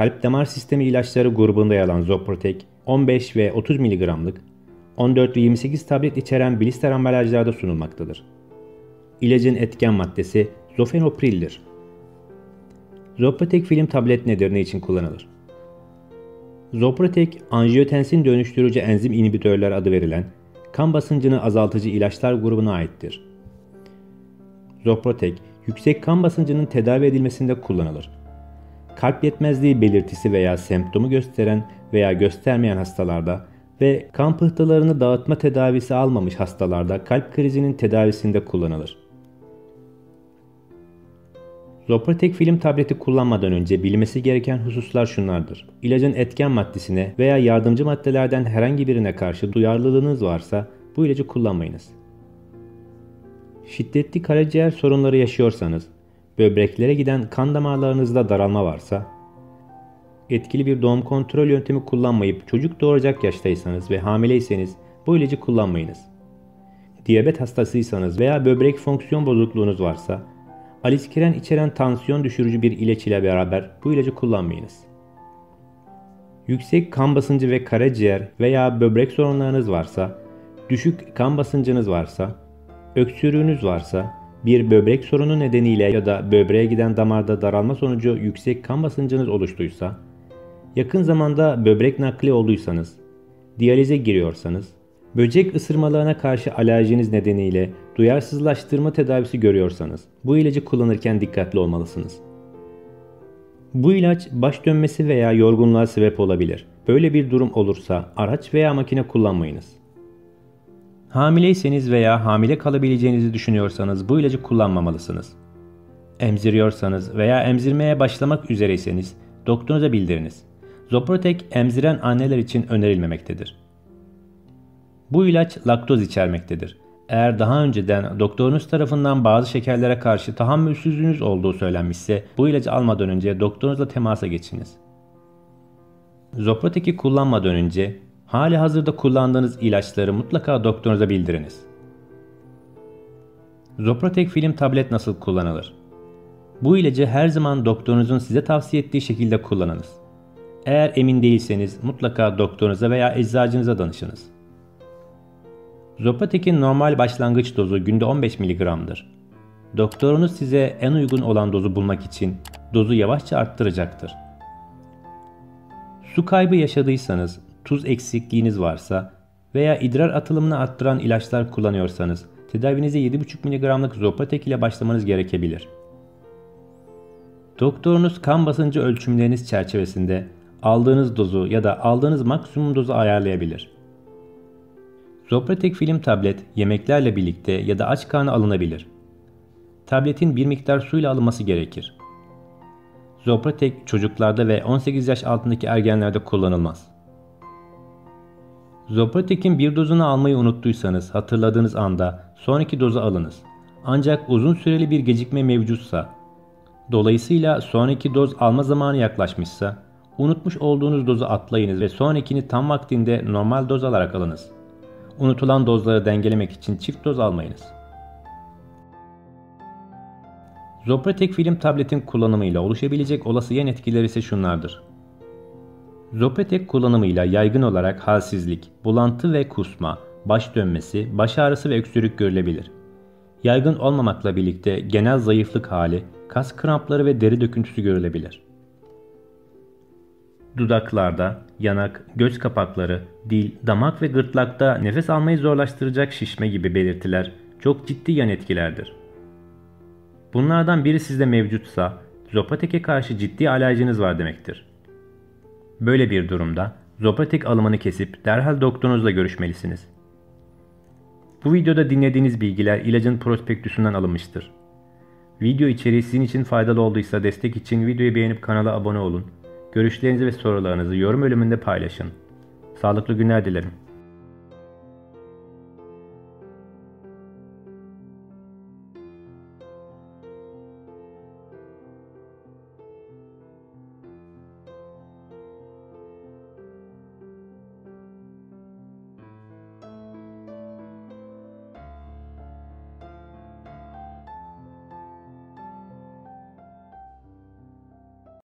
kalp damar sistemi ilaçları grubunda yer alan Zoprotek 15 ve 30 mg'lık, 14 ve 28 tablet içeren blister ambalajlarda sunulmaktadır. İlacın etken maddesi zofenopril'dir. Zoprotek film tablet nedir, ne için kullanılır? Zoprotek, anjiyotensin dönüştürücü enzim inhibitörler adı verilen kan basıncını azaltıcı ilaçlar grubuna aittir. Zoprotek, yüksek kan basıncının tedavi edilmesinde kullanılır. Kalp yetmezliği belirtisi veya semptomu gösteren veya göstermeyen hastalarda ve kan pıhtılarını dağıtma tedavisi almamış hastalarda kalp krizinin tedavisinde kullanılır. Zoprotek film tableti kullanmadan önce bilmesi gereken hususlar şunlardır. İlacın etken maddesine veya yardımcı maddelerden herhangi birine karşı duyarlılığınız varsa bu ilacı kullanmayınız. Şiddetli karaciğer sorunları yaşıyorsanız, böbreklere giden kan damarlarınızda daralma varsa, etkili bir doğum kontrol yöntemi kullanmayıp çocuk doğuracak yaştaysanız ve hamileyseniz bu ilacı kullanmayınız. Diyabet hastasıysanız veya böbrek fonksiyon bozukluğunuz varsa, aliskiren içeren tansiyon düşürücü bir ilaç ile beraber bu ilacı kullanmayınız. Yüksek kan basıncı ve karaciğer veya böbrek sorunlarınız varsa, düşük kan basıncınız varsa, öksürüğünüz varsa, bir böbrek sorunu nedeniyle ya da böbreğe giden damarda daralma sonucu yüksek kan basıncınız oluştuysa, yakın zamanda böbrek nakli olduysanız, diyalize giriyorsanız, böcek ısırmalarına karşı alerjiniz nedeniyle duyarsızlaştırma tedavisi görüyorsanız, bu ilacı kullanırken dikkatli olmalısınız. Bu ilaç baş dönmesi veya yorgunluğa sebep olabilir. Böyle bir durum olursa araç veya makine kullanmayınız. Hamileyseniz veya hamile kalabileceğinizi düşünüyorsanız bu ilacı kullanmamalısınız. Emziriyorsanız veya emzirmeye başlamak üzereyseniz doktorunuza bildiriniz. Zoprotek emziren anneler için önerilmemektedir. Bu ilaç laktoz içermektedir. Eğer daha önceden doktorunuz tarafından bazı şekerlere karşı tahammülsüzlüğünüz olduğu söylenmişse bu ilacı almadan önce doktorunuzla temasa geçiniz. Zoprotek'i kullanmadan önce hali hazırda kullandığınız ilaçları mutlaka doktorunuza bildiriniz. Zoprotek film tablet nasıl kullanılır? Bu ilacı her zaman doktorunuzun size tavsiye ettiği şekilde kullanınız. Eğer emin değilseniz mutlaka doktorunuza veya eczacınıza danışınız. Zoprotek'in normal başlangıç dozu günde 15 mg'dır. Doktorunuz size en uygun olan dozu bulmak için dozu yavaşça arttıracaktır. Su kaybı yaşadıysanız, tuz eksikliğiniz varsa veya idrar atılımını arttıran ilaçlar kullanıyorsanız tedavinize 7,5 mg'lık Zoprotek ile başlamanız gerekebilir. Doktorunuz kan basıncı ölçümleriniz çerçevesinde aldığınız dozu ya da aldığınız maksimum dozu ayarlayabilir. Zoprotek film tablet yemeklerle birlikte ya da aç karnına alınabilir. Tabletin bir miktar suyla alınması gerekir. Zoprotek çocuklarda ve 18 yaş altındaki ergenlerde kullanılmaz. Zoprotek'in bir dozunu almayı unuttuysanız hatırladığınız anda sonraki dozu alınız. Ancak uzun süreli bir gecikme mevcutsa, dolayısıyla sonraki doz alma zamanı yaklaşmışsa, unutmuş olduğunuz dozu atlayınız ve sonrakini tam vaktinde normal doz alarak alınız. Unutulan dozları dengelemek için çift doz almayınız. Zoprotek film tabletin kullanımıyla oluşabilecek olası yan etkileri ise şunlardır. Zoprotek kullanımıyla yaygın olarak halsizlik, bulantı ve kusma, baş dönmesi, baş ağrısı ve öksürük görülebilir. Yaygın olmamakla birlikte genel zayıflık hali, kas krampları ve deri döküntüsü görülebilir. Dudaklarda, yanak, göz kapakları, dil, damak ve gırtlakta nefes almayı zorlaştıracak şişme gibi belirtiler çok ciddi yan etkilerdir. Bunlardan biri sizde mevcutsa, Zoprotek'e karşı ciddi alerjiniz var demektir. Böyle bir durumda Zoprotek alımını kesip derhal doktorunuzla görüşmelisiniz. Bu videoda dinlediğiniz bilgiler ilacın prospektüsünden alınmıştır. Video içeriği sizin için faydalı olduysa destek için videoyu beğenip kanala abone olun. Görüşlerinizi ve sorularınızı yorum bölümünde paylaşın. Sağlıklı günler dilerim.